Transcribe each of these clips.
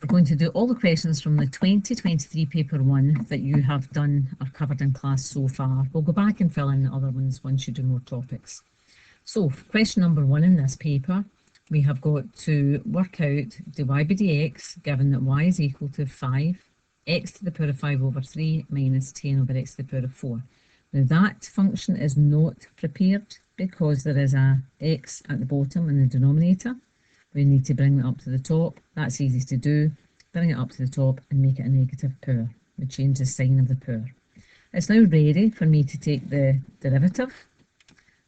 we're going to do all the questions from the 2023 paper 1 that you have done or covered in class so far. We'll go back and fill in the other ones once you do more topics. So question number 1 in this paper, we have got to work out dy by dx given that y is equal to 5, x to the power of 5 over 3 minus 10 over x to the power of 4. Now that function is not prepared because there is a x at the bottom in the denominator. We need to bring it up to the top. That's easy to do. Bring it up to the top and make it a negative power. We change the sign of the power. It's now ready for me to take the derivative.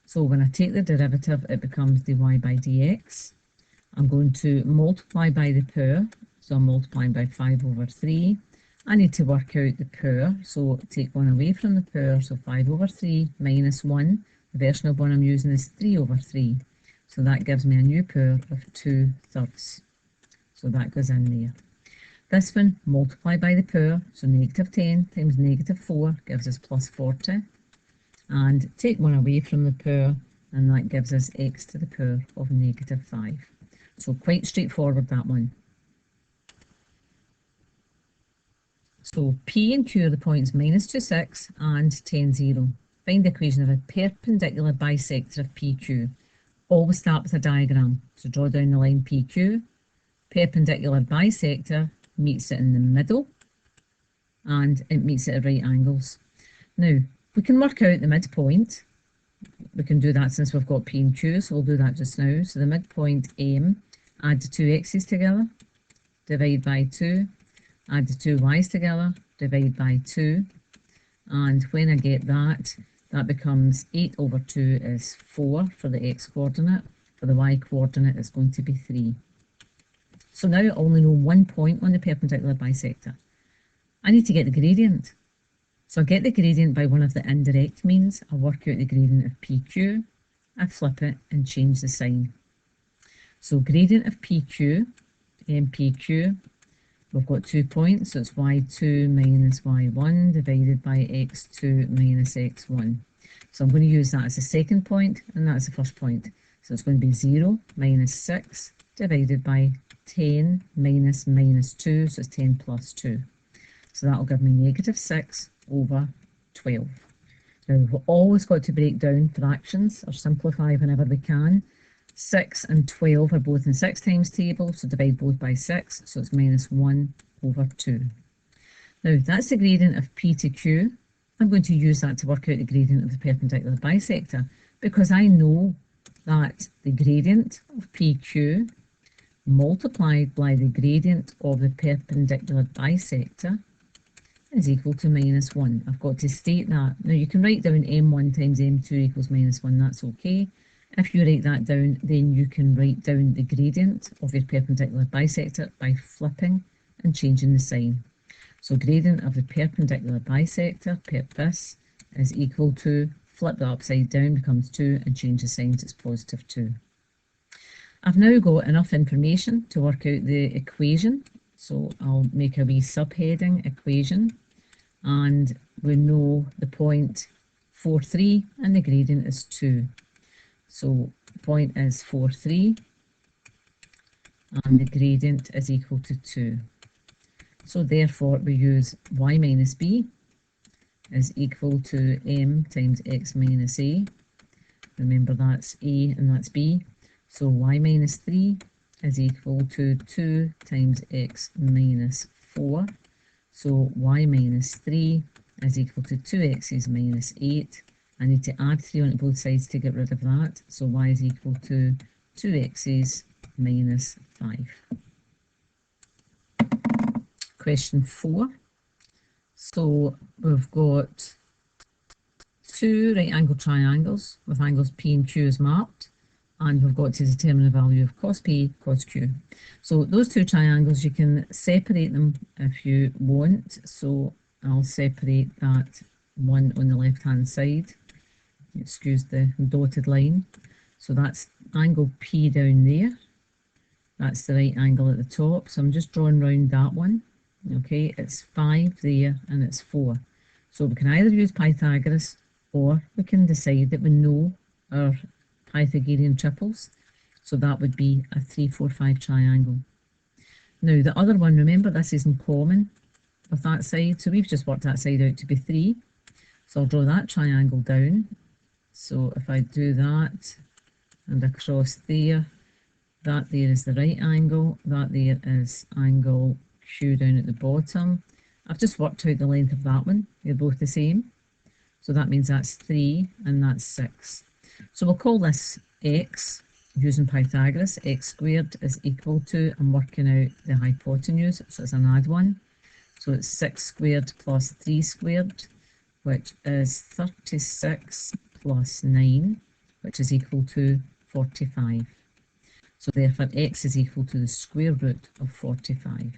So when I take the derivative, it becomes dy by dx. I'm going to multiply by the power. So I'm multiplying by 5 over 3. I need to work out the power. So take 1 away from the power. So 5 over 3 minus 1. The version of 1 I'm using is 3 over 3. So that gives me a new power of 2/3. So that goes in there. This one, multiply by the power. So negative 10 times negative 4 gives us plus 40. And take 1 away from the power, and that gives us x to the power of negative 5. So quite straightforward, that one. So P and Q are the points minus 2, 6 and 10, 0. Find the equation of a perpendicular bisector of PQ. Always start with a diagram. So draw down the line PQ. Perpendicular bisector meets it in the middle and it meets it at right angles. Now, we can work out the midpoint. We can do that since we've got P and Q, so we'll do that just now. So the midpoint M, add the 2 x's together, divide by 2, add the 2 y's together, divide by 2, and when I get that, that becomes 8 over 2 is 4 for the x coordinate. For the y coordinate, it's going to be 3. So now I only know one point on the perpendicular bisector. I need to get the gradient. So I get the gradient by one of the indirect means. I work out the gradient of PQ, I flip it and change the sign. So gradient of PQ, MPQ, we've got 2 points, so it's y2 minus y1 divided by x2 minus x1. So I'm going to use that as the second point, and that's the first point. So it's going to be 0 minus 6 divided by 10 minus minus 2, so it's 10 plus 2. So that'll give me negative 6 over 12. Now we've always got to break down fractions or simplify whenever we can. 6 and 12 are both in 6 times table, so divide both by 6, so it's minus 1 over 2. Now that's the gradient of P to Q. I'm going to use that to work out the gradient of the perpendicular bisector because I know that the gradient of PQ multiplied by the gradient of the perpendicular bisector is equal to minus 1. I've got to state that. Now you can write down m1 times m2 equals minus 1, that's okay. If you write that down, then you can write down the gradient of your perpendicular bisector by flipping and changing the sign. So gradient of the perpendicular bisector, perpus, is equal to, flip that upside down, becomes 2, and change the sign to it's positive 2. I've now got enough information to work out the equation. So I'll make a wee subheading, equation, and we know the point 4, 3, and the gradient is 2. So the point is 4, 3, and the gradient is equal to 2. So therefore we use y minus b is equal to m times x minus a. Remember that's a and that's b. So y minus 3 is equal to 2 times x minus 4. So y minus 3 is equal to 2x's minus 8. I need to add 3 on both sides to get rid of that. So y is equal to 2x's minus 5. Question 4. So we've got 2 right angle triangles with angles P and Q as marked, and we've got to determine the value of cos P, cos Q. So those 2 triangles, you can separate them if you want. So I'll separate that one on the left hand side. Excuse the dotted line. So that's angle P down there. That's the right angle at the top. So I'm just drawing round that one. Okay, it's 5 there and it's 4. So we can either use Pythagoras or we can decide that we know our Pythagorean triples. So that would be a 3, 4, 5 triangle. Now the other one, remember this is in common with that side, so we've just worked that side out to be 3. So I'll draw that triangle down. So if I do that and across there, that there is the right angle, that there is angle Q down at the bottom. I've just worked out the length of that one, they're both the same. So that means that's 3 and that's 6. So we'll call this x, using Pythagoras. X squared is equal to, I'm working out the hypotenuse, so it's an add one. So it's 6 squared plus 3 squared, which is 36 plus 9, which is equal to 45. So therefore x is equal to the square root of 45.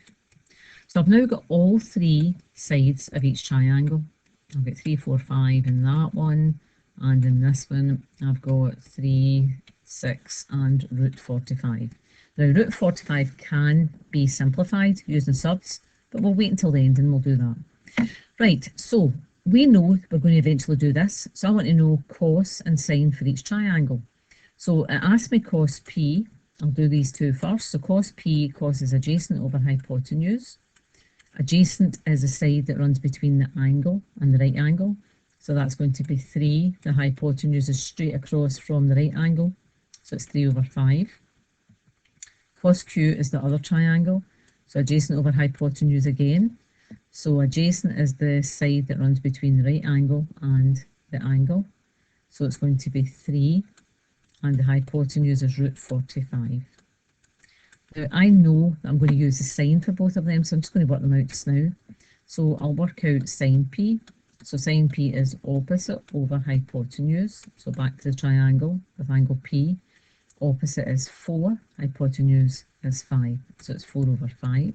So I've now got all 3 sides of each triangle. I've got 3, 4, 5 in that one, and in this one I've got 3, 6 and root 45. Now root 45 can be simplified using subs, but we'll wait until the end and we'll do that. Right, so we know we're going to eventually do this, so I want to know cos and sine for each triangle. So it asks me cos p. I'll do these two first. So cos p, cos is adjacent over hypotenuse. Adjacent is the side that runs between the angle and the right angle. So that's going to be 3. The hypotenuse is straight across from the right angle. So it's 3 over 5. Cos q is the other triangle. So adjacent over hypotenuse again. So adjacent is the side that runs between the right angle and the angle. So it's going to be 3. And the hypotenuse is root 45. Now I know that I'm going to use the sine for both of them, so I'm just going to work them out just now. So I'll work out sine p. So sine p is opposite over hypotenuse. So back to the triangle with angle p. Opposite is 4, hypotenuse is 5. So it's 4 over 5.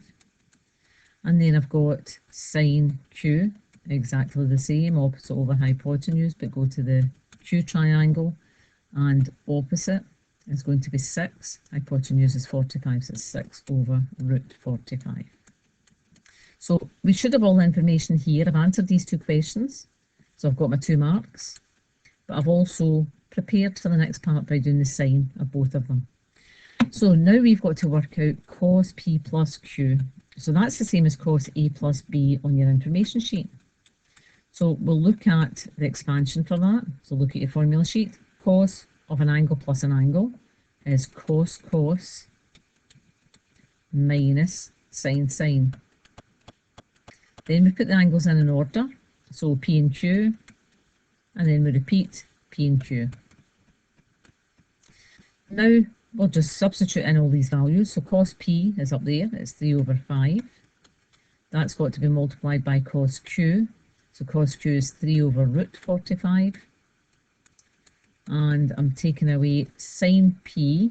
And then I've got sine q, exactly the same, opposite over hypotenuse, but go to the q triangle. And opposite is going to be 6. Hypotenuse is 45, so it's 6 over root 45. So we should have all the information here. I've answered these 2 questions, so I've got my 2 marks, but I've also prepared for the next part by doing the sine of both of them. So now we've got to work out cos p plus q. So that's the same as cos a plus b on your information sheet. So we'll look at the expansion for that. So look at your formula sheet. Cos of an angle plus an angle is cos cos minus sine sine. Then we put the angles in order. So P and Q, and then we repeat P and Q. Now we'll just substitute in all these values. So cos P is up there, it's 3 over 5. That's got to be multiplied by cos Q. So cos Q is 3 over root 45. And I'm taking away sine P,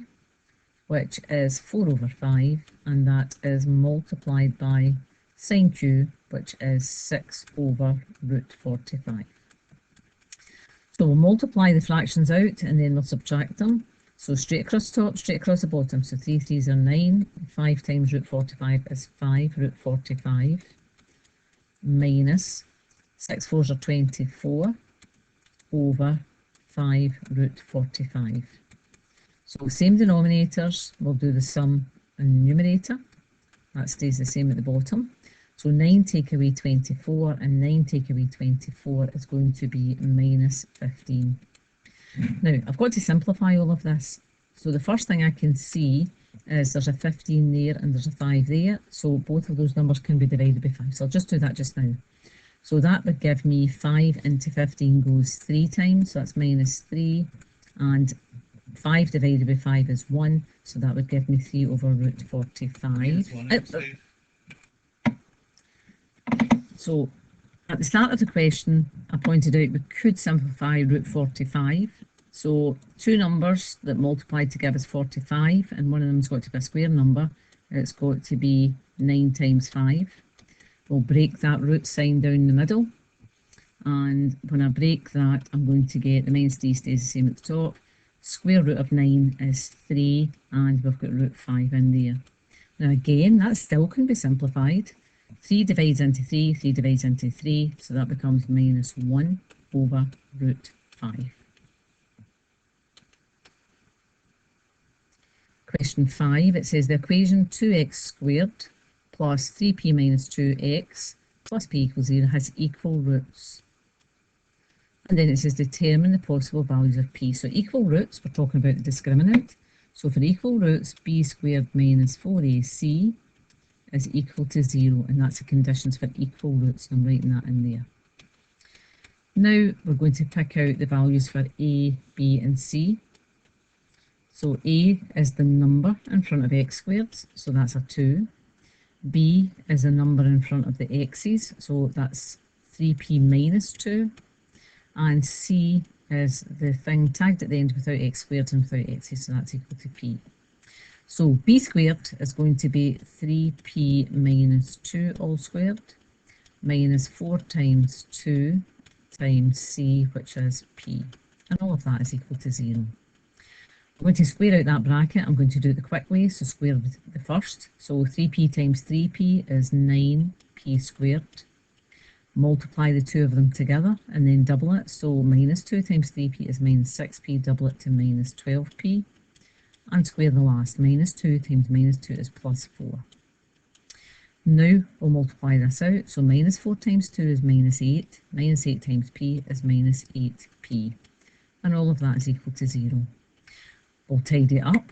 which is 4 over 5, and that is multiplied by sine Q, which is 6 over root 45. So we'll multiply the fractions out and then we'll subtract them. So straight across the top, straight across the bottom. So 3 3s are 9, 5 times root 45 is 5 root 45, minus 6 4s are 24 over 5 root 45. So same denominators, we'll do the sum in the numerator. That stays the same at the bottom. So 9 take away 24 and 9 take away 24 is going to be minus 15. Now I've got to simplify all of this. So the first thing I can see is there's a 15 there and there's a 5 there. So both of those numbers can be divided by 5. So I'll just do that just now. So that would give me 5 into 15 goes 3 times, so that's minus 3, and 5 divided by 5 is 1, so that would give me 3 over root 45. So at the start of the question, I pointed out we could simplify root 45. So 2 numbers that multiply to give us 45, and one of them's got to be a square number. It's got to be 9 times 5. We'll break that root sign down the middle, and when I break that, I'm going to get the minus 3 stays the same at the top. Square root of 9 is 3, and we've got root 5 in there. Now again, that still can be simplified. 3 divides into 3, 3 divides into 3, so that becomes minus 1 over root 5. Question 5, it says the equation 2x squared plus 3p minus 2x plus p equals 0 has equal roots. And then it says determine the possible values of p. So equal roots, we're talking about the discriminant. So for equal roots, b squared minus 4ac is equal to 0, and that's the conditions for equal roots. I'm writing that in there. Now we're going to pick out the values for a, b and c. So a is the number in front of x squared, so that's a 2. B is a number in front of the x's, so that's 3p minus 2. And c is the thing tagged at the end without x squared and without x's, so that's equal to p. So b squared is going to be 3p minus 2 all squared minus 4 times 2 times c, which is p. And all of that is equal to 0. I'm going to square out that bracket. I'm going to do it the quick way, so square the first. So 3p times 3p is 9p squared. Multiply the two of them together and then double it. So minus 2 times 3p is minus 6p, double it to minus 12p. And square the last. Minus 2 times minus 2 is plus 4. Now we'll multiply this out. So minus 4 times 2 is minus 8. Minus 8 times p is minus 8p. And all of that is equal to 0. We'll tidy it up.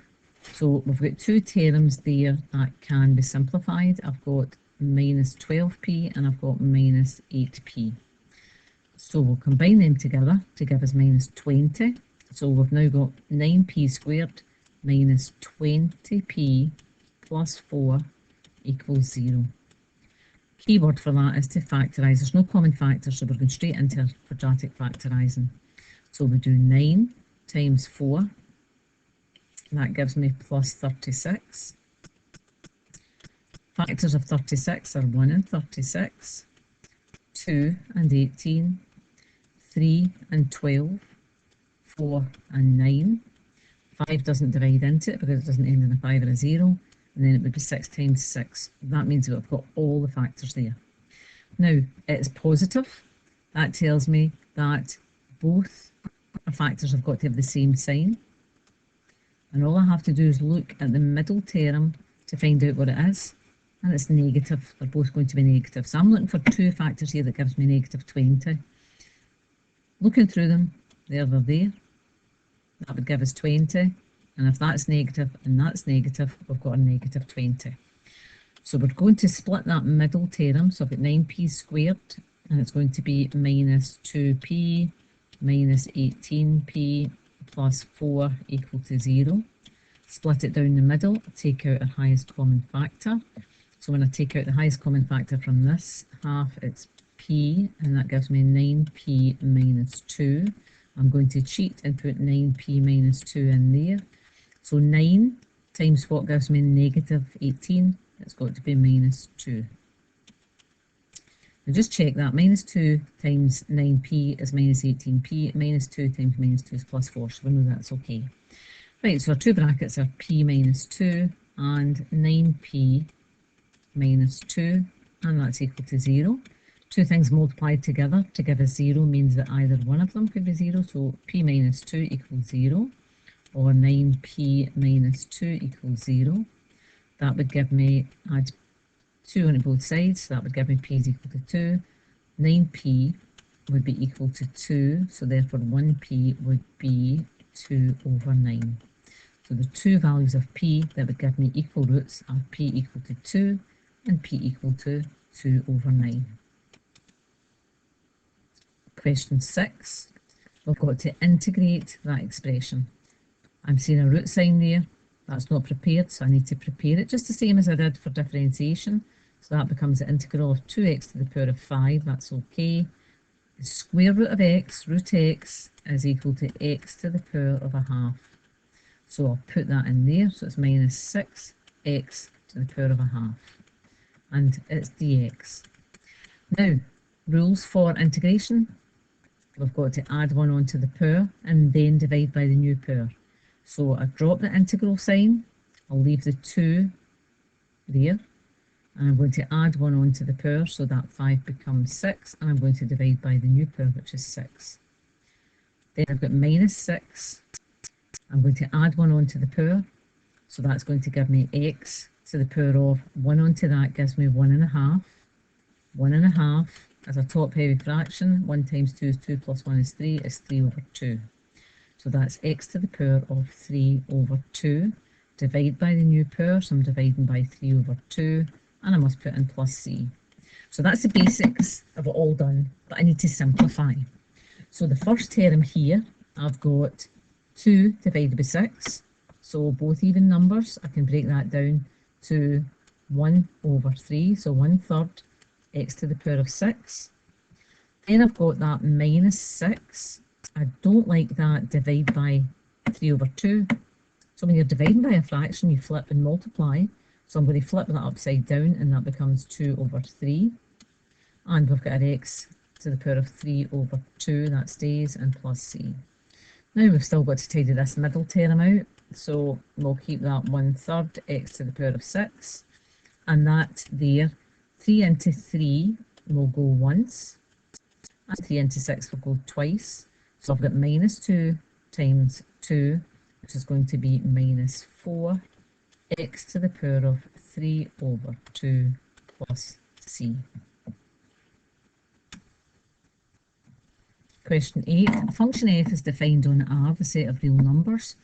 So we've got two terms there that can be simplified. I've got minus 12p and I've got minus 8p. So we'll combine them together to give us minus 20. So we've now got 9p squared minus 20p plus 4 equals 0. Keyword for that is to factorise. There's no common factor, so we're going straight into quadratic factorising. So we do 9 times 4. That gives me plus 36. Factors of 36 are 1 and 36, 2 and 18, 3 and 12, 4 and 9. 5 doesn't divide into it because it doesn't end in a 5 or a 0. And then it would be 6 times 6. That means we've got all the factors there. Now, it's positive. That tells me that both factors have got to have the same sign. And all I have to do is look at the middle term to find out what it is. And it's negative. They're both going to be negative. So I'm looking for two factors here that gives me negative 20. Looking through them, they're there. That would give us 20. And if that's negative and that's negative, we've got a negative 20. So we're going to split that middle term. So I've got 9p squared, and it's going to be minus 2p minus 18p plus 4 equal to 0. Split it down the middle, take out our highest common factor. So when I take out the highest common factor from this half, it's p, and that gives me 9p minus 2. I'm going to cheat and put 9p minus 2 in there. So 9 times what gives me negative 18, it's got to be minus 2. Now just check that. Minus 2 times 9p is minus 18p. Minus 2 times minus 2 is plus 4, so we know that's okay. Right, so our two brackets are p minus 2 and 9p minus 2, and that's equal to 0. Two things multiplied together to give us 0 means that either one of them could be 0, so p minus 2 equals 0, or 9p minus 2 equals 0. That would give me, add 2 on both sides, so that would give me p is equal to 2. 9p would be equal to 2, so therefore 1p would be 2 over 9. So the two values of p that would give me equal roots are p equal to 2 and p equal to 2 over 9. Question 6, we've got to integrate that expression. I'm seeing a root sign there. That's not prepared, so I need to prepare it just the same as I did for differentiation. So that becomes the integral of 2x to the power of 5. That's okay. The square root of x, root x, is equal to x to the power of a half. So I'll put that in there. So it's minus 6x to the power of a half. And it's dx. Now, rules for integration. We've got to add 1 onto the power and then divide by the new power. So I drop the integral sign, I'll leave the 2 there, and I'm going to add 1 onto the power, so that 5 becomes 6, and I'm going to divide by the new power, which is 6. Then I've got minus 6, I'm going to add 1 onto the power, So that's going to give me x to the power of 1 onto that gives me 1.5. 1.5 as a top heavy fraction. 1 times 2 is 2 plus 1 is 3 is 3 over 2. So that's x to the power of 3 over 2. Divide by the new power, so I'm dividing by 3 over 2, and I must put in plus c. So that's the basics of it all done, but I need to simplify. So the first term here, I've got 2 divided by 6. So both even numbers, I can break that down to 1 over 3, so 1/3 x to the power of 6. Then I've got that minus 6. I don't like that divide by 3 over 2. So when you're dividing by a fraction, you flip and multiply. So I'm going to flip that upside down, and that becomes 2 over 3. And we've got our x to the power of 3 over 2, that stays, and plus c. Now we've still got to tidy this middle term out. So we'll keep that 1/3 x to the power of 6. And that there, 3 into 3 will go once. And 3 into 6 will go twice. So I've got minus 2 times 2, which is going to be minus 4 x to the power of 3 over 2 plus c. Question 8. A function f is defined on R, the set of real numbers,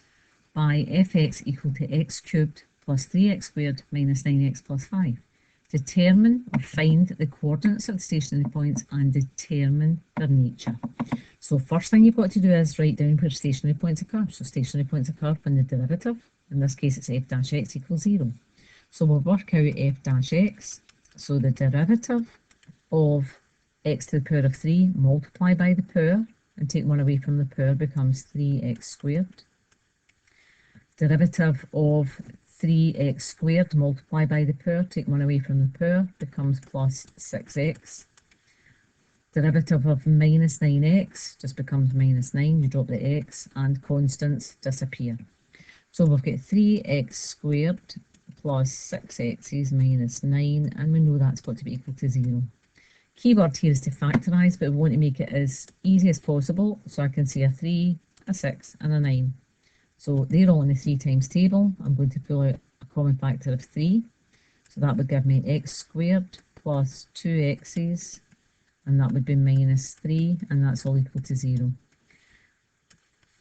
by fx equal to x cubed plus 3x squared minus 9x plus 5. Determine or find the coordinates of the stationary points and determine their nature. So first thing you've got to do is write down where stationary points occur. So stationary points occur when the derivative, in this case it's f dash x equals 0. So we'll work out f dash x. So the derivative of x to the power of 3 multiply by the power and take 1 away from the power becomes 3x squared. Derivative of 3x squared multiply by the power, take 1 away from the power, becomes plus 6x. Derivative of minus 9x just becomes minus 9, you drop the x, and constants disappear. So we've got 3x squared plus 6x is minus 9, and we know that's got to be equal to 0. Keyword here is to factorise, but we want to make it as easy as possible, so I can see a 3, a 6 and a 9. So they're all in the 3 times table. I'm going to pull out a common factor of 3. So that would give me x squared plus 2x's, and that would be minus 3, and that's all equal to 0.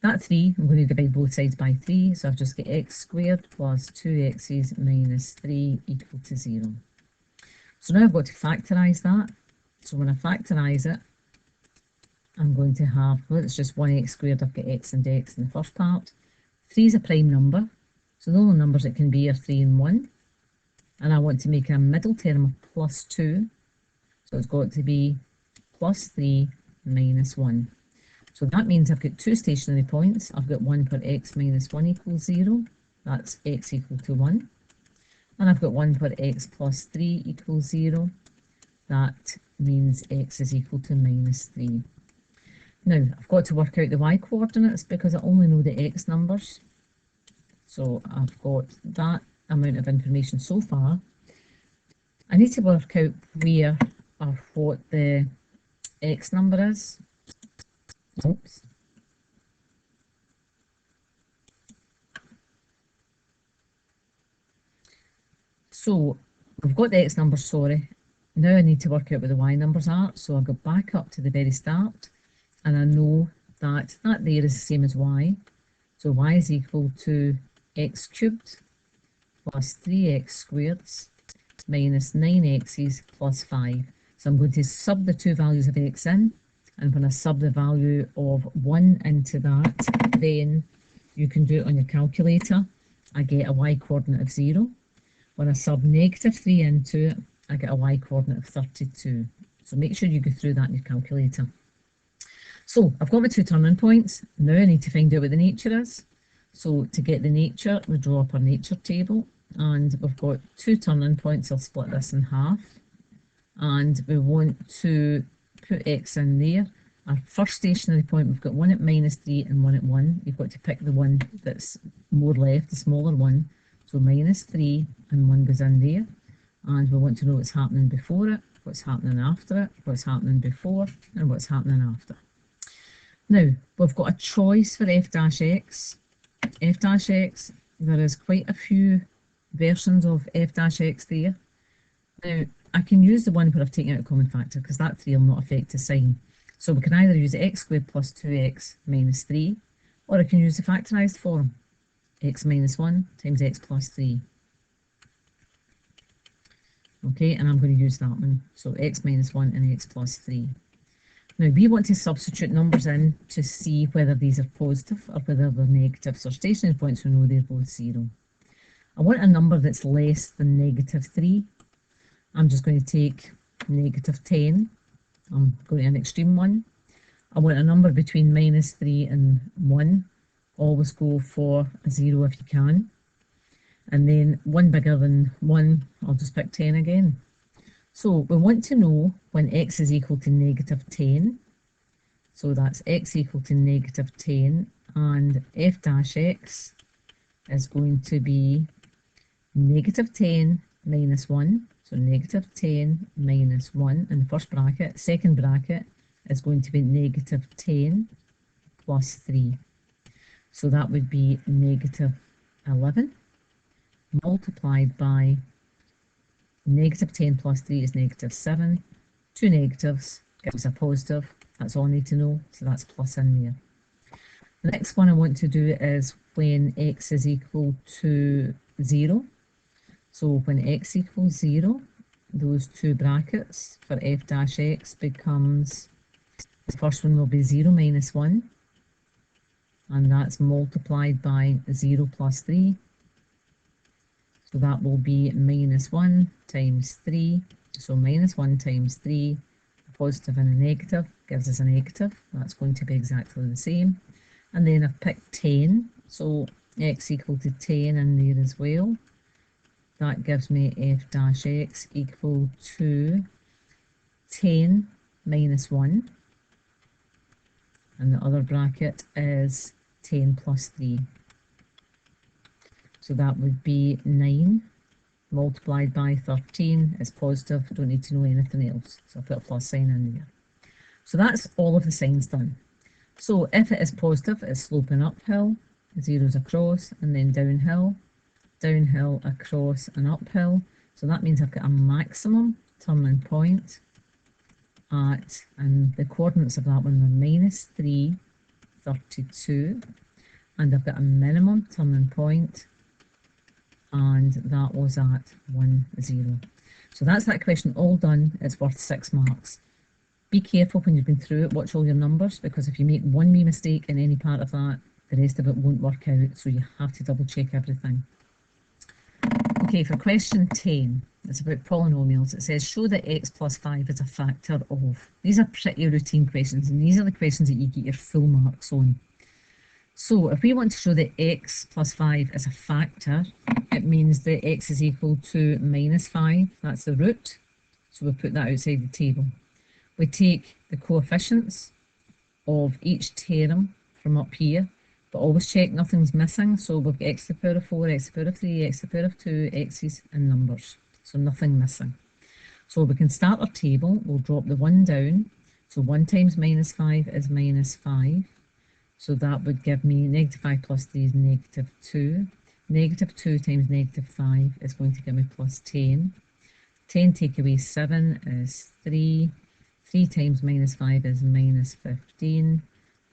That 3, I'm going to divide both sides by 3, so I've just got x squared plus 2x's minus 3 equal to 0. So now I've got to factorise that. So when I factorise it, I'm going to have, well, it's just 1x squared, I've got x and x in the first part. 3 is a prime number, so the only numbers it can be are 3 and 1. And I want to make a middle term of plus 2, so it's got to be plus 3 minus 1. So that means I've got 2 stationary points. I've got one for x minus 1 equals 0, that's x equal to 1. And I've got one for x plus 3 equals 0, that means x is equal to minus 3. Now, I've got to work out the y coordinates because I only know the x numbers. So I've got that amount of information so far. I need to work out where or what the x number is. Oops. So we've got the x numbers, sorry. Now I need to work out where the y numbers are. So I'll go back up to the very start. And I know that that there is the same as y. So y is equal to x cubed plus 3x squared minus 9x's plus 5. So I'm going to sub the two values of x in. And when I sub the value of 1 into that, then you can do it on your calculator. I get a y coordinate of 0. When I sub negative 3 into it, I get a y coordinate of 32. So make sure you go through that in your calculator. So I've got my 2 turning points. Now I need to find out what the nature is. So to get the nature, we draw up our nature table, and we've got 2 turning points. I'll split this in half, and we want to put x in there. Our first stationary point, we've got one at minus 3 and one at 1. You've got to pick the one that's more left, the smaller one. So minus 3 and 1 goes in there, and we want to know what's happening before it, what's happening after it, what's happening before, and what's happening after. Now, we've got a choice for f dash x. F dash x, there is quite a few versions of f dash x there. Now, I can use the one where I've taken out a common factor because that 3 will not affect the sign. So we can either use x squared plus 2x minus 3, or I can use the factorised form, x minus 1 times x plus 3. Okay, and I'm going to use that one. So x minus 1 and x plus 3. Now, we want to substitute numbers in to see whether these are positive or whether they're negative. So stationary points, we know they're both 0. I want a number that's less than negative 3. I'm just going to take negative 10. I'm going to an extreme one. I want a number between minus 3 and 1. Always go for a 0 if you can. And then 1 bigger than 1, I'll just pick 10 again. So we want to know when x is equal to negative 10. So that's x equal to negative 10, and f dash x is going to be negative 10 minus 1. So negative 10 minus 1 in the first bracket. Second bracket is going to be negative 10 plus 3. So that would be negative 11 multiplied by negative 10 plus 3 is negative 7. Two negatives gives a positive. That's all I need to know. So that's plus in there. The next one I want to do is when x is equal to 0. So when x equals 0, those two brackets for f dash x becomes, the first one will be 0 minus 1. And that's multiplied by 0 plus 3. So that will be minus 1 times 3. So minus 1 times 3, a positive and a negative, gives us a negative. That's going to be exactly the same. And then I've picked 10. So x equal to 10 in there as well. That gives me f dash x equal to 10 minus 1. And the other bracket is 10 plus 3. So that would be 9 multiplied by 13 is positive. Don't need to know anything else. So I'll put a plus sign in there. So that's all of the signs done. So if it is positive, it's sloping uphill, zeros across, and then downhill, downhill, across, and uphill. So that means I've got a maximum turning point at, and the coordinates of that one are minus 3, 32, and I've got a minimum turning point, and that was at 1, 0. So that's that question all done. It's worth 6 marks. Be careful when you've been through it, watch all your numbers, because if you make one wee mistake in any part of that, the rest of it won't work out, so you have to double check everything. Okay, for question 10, it's about polynomials. It says, show that x plus 5 is a factor of. These are pretty routine questions, and these are the questions that you get your full marks on. So if we want to show that x plus 5 is a factor, it means that x is equal to minus 5. That's the root. So we'll put that outside the table. We take the coefficients of each term from up here, but always check nothing's missing. So we've got x to the power of 4, x to the power of 3, x to the power of 2, x's and numbers. So nothing missing. So we can start our table. We'll drop the 1 down. So 1 times minus 5 is minus 5. So that would give me negative 5 plus 3 is negative 2. Negative 2 times negative 5 is going to give me plus 10. 10 take away 7 is 3. 3 times minus 5 is minus 15.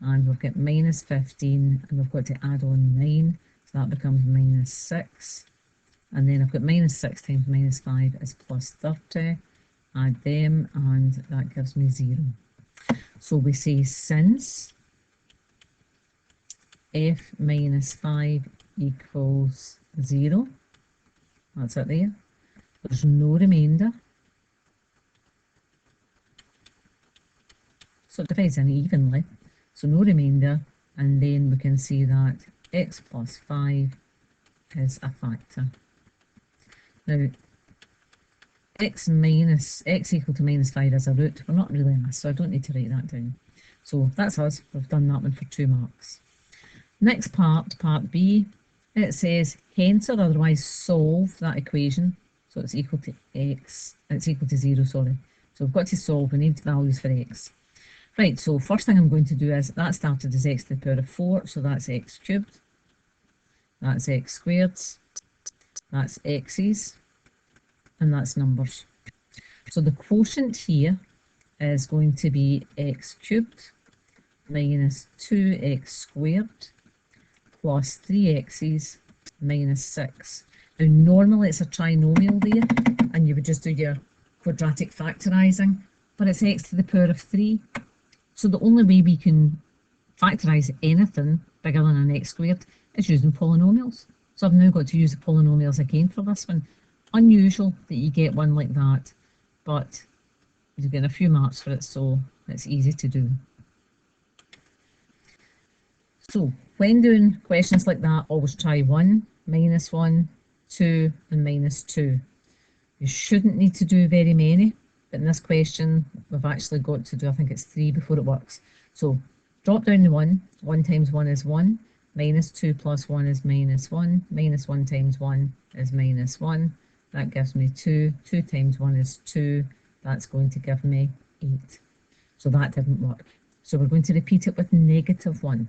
And we've got minus 15, and we've got to add on 9. So that becomes minus 6. And then I've got minus 6 times minus 5 is plus 30. Add them, and that gives me 0. So we say since f minus 5 equals 0, that's it there, there's no remainder. So it divides in evenly, so no remainder, and then we can see that x plus 5 is a factor. Now, x equal to minus 5 is a root. We're not really asked, so I don't need to write that down. So that's us. We've done that one for 2 marks. Next part, part B, it says hence or otherwise solve that equation. So it's equal to x, it's equal to 0, sorry. So we've got to solve, we need values for x. Right, so first thing I'm going to do is, that started as x to the power of 4, so that's x cubed. That's x squared, that's x's, and that's numbers. So the quotient here is going to be x cubed minus 2x squared plus 3x's minus 6. Now normally it's a trinomial there, and you would just do your quadratic factorising, but it's x to the power of 3. So the only way we can factorise anything bigger than an x squared is using polynomials. So I've now got to use the polynomials again for this one. Unusual that you get one like that, but you get a few marks for it, so it's easy to do. So when doing questions like that, always try 1, minus 1, 2, and minus 2. You shouldn't need to do very many, but in this question, we've actually got to do, I think it's 3 before it works. So drop down the 1. 1 times 1 is 1. Minus 2 plus 1 is minus 1. Minus 1 times 1 is minus 1. That gives me 2. 2 times 1 is 2. That's going to give me 8. So that didn't work. So we're going to repeat it with negative 1.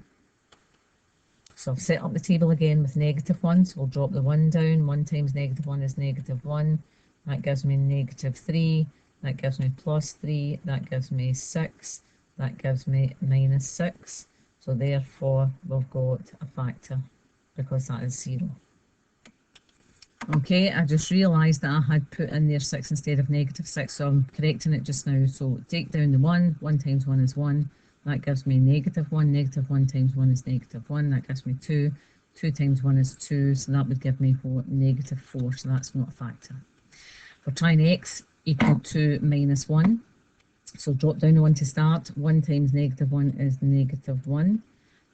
So I've set up the table again with negative 1. So we'll drop the 1 down. 1 times negative 1 is negative 1. That gives me negative 3. That gives me plus 3. That gives me 6. That gives me minus 6. So therefore, we've got a factor because that is 0. Okay, I just realised that I had put in there 6 instead of negative 6, so I'm correcting it just now. So take down the 1. 1 times 1 is 1. That gives me negative 1. Negative 1 times 1 is negative 1. That gives me 2. 2 times 1 is 2. So that would give me negative 4. So that's not a factor. We're trying x equal to minus 1. So drop down the 1 to start. 1 times negative 1 is negative 1.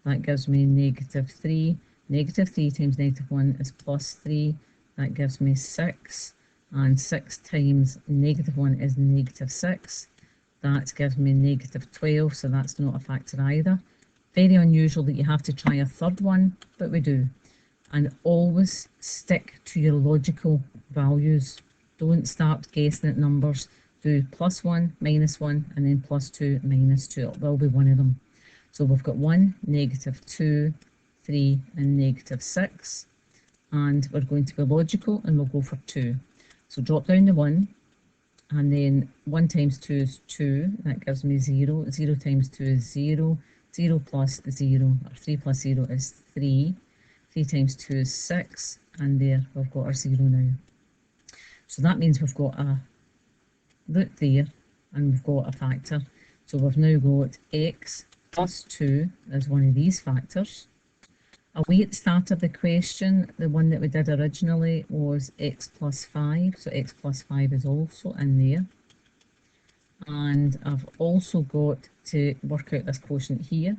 That gives me negative 3. Negative 3 times negative 1 is plus 3. That gives me 6. And 6 times negative 1 is negative 6. That gives me negative 12, so that's not a factor either. Very unusual that you have to try a third one, but we do. And always stick to your logical values. Don't start guessing at numbers. Do plus 1, minus 1, and then plus 2, minus 2. It will be one of them. So we've got 1, negative 2, 3, and negative 6. And we're going to be logical, and we'll go for 2. So drop down the 1. And then 1 times 2 is 2. That gives me 0. 0 times 2 is 0. 0 plus 0, or 3 plus 0 is 3. 3 times 2 is 6. And there we've got our 0 now. So that means we've got a root there, and we've got a factor. So we've now got x plus 2 as one of these factors. Away at the start of the question, the one that we did originally was x plus 5. So x plus 5 is also in there. And I've also got to work out this quotient here.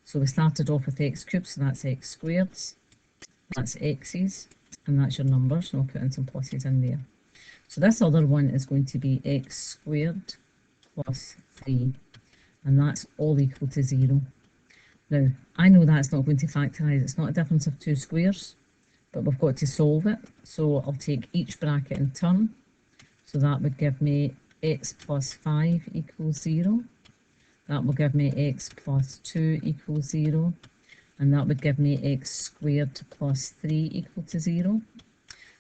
So we started off with x cubed, so that's x squared. That's x's, and that's your numbers. And I'll put in some pluses in there. So this other one is going to be x squared plus 3. And that's all equal to 0. Now, I know that's not going to factorise, it's not a difference of 2 squares, but we've got to solve it. So I'll take each bracket in turn. So that would give me x plus 5 equals 0. That will give me x plus 2 equals 0. And that would give me x squared plus 3 equal to 0.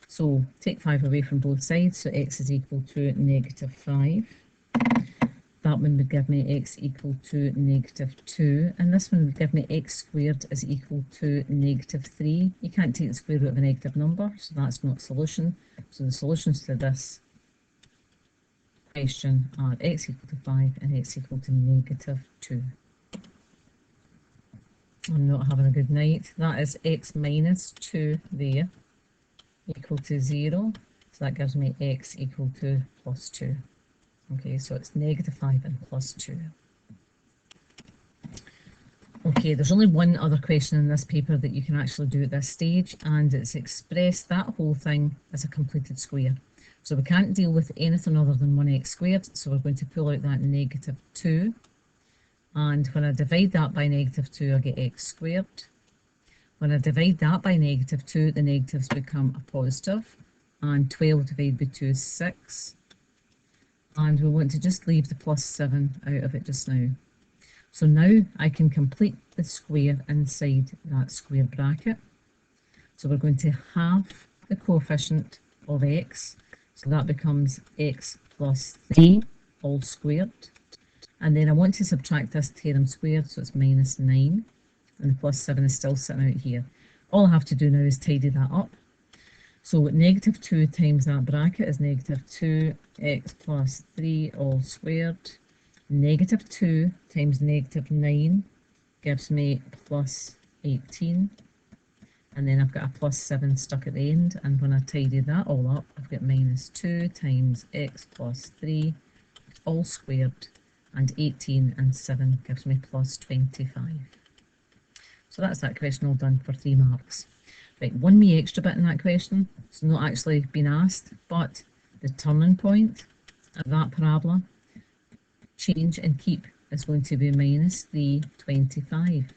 So take 5 away from both sides, so x is equal to negative 5. That one would give me x equal to negative 2, and this one would give me x squared is equal to negative 3. You can't take the square root of a negative number, so that's not a solution. So the solutions to this question are x equal to 5 and x equal to negative 2. I'm not having a good night. That is x minus 2 there equal to 0. So that gives me x equal to plus 2. Okay, so it's negative 5 and plus 2. Okay, there's only one other question in this paper that you can actually do at this stage, and it's express that whole thing as a completed square. So we can't deal with anything other than 1x squared, so we're going to pull out that negative 2. And when I divide that by negative 2, I get x squared. When I divide that by negative 2, the negatives become a positive, and 12 divided by 2 is 6. And we want to just leave the plus 7 out of it just now. So now I can complete the square inside that square bracket. So we're going to halve the coefficient of x. So that becomes x plus 3 all squared. And then I want to subtract this theorem squared, so it's minus 9. And the plus 7 is still sitting out here. All I have to do now is tidy that up. So negative 2 times that bracket is negative 2x plus 3 all squared. Negative 2 times negative 9 gives me plus 18. And then I've got a plus 7 stuck at the end. And when I tidy that all up, I've got minus 2 times x plus 3 all squared. And 18 and 7 gives me plus 25. So that's that question all done for 3 marks. Right, one wee extra bit in that question. It's not actually been asked, but the turning point of that parabola, change and keep, is going to be minus 325.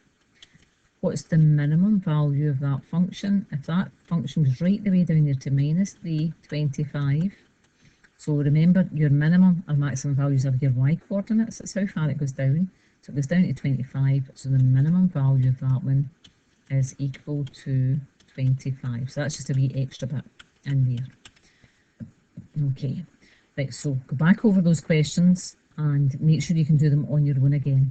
What's the minimum value of that function? If that function goes right the way down there to minus 325, so remember your minimum or maximum values are your y coordinates, that's how far it goes down. So it goes down to 25, so the minimum value of that one is equal to 25. So that's just a wee extra bit in there. Okay, right, so go back over those questions and make sure you can do them on your own again.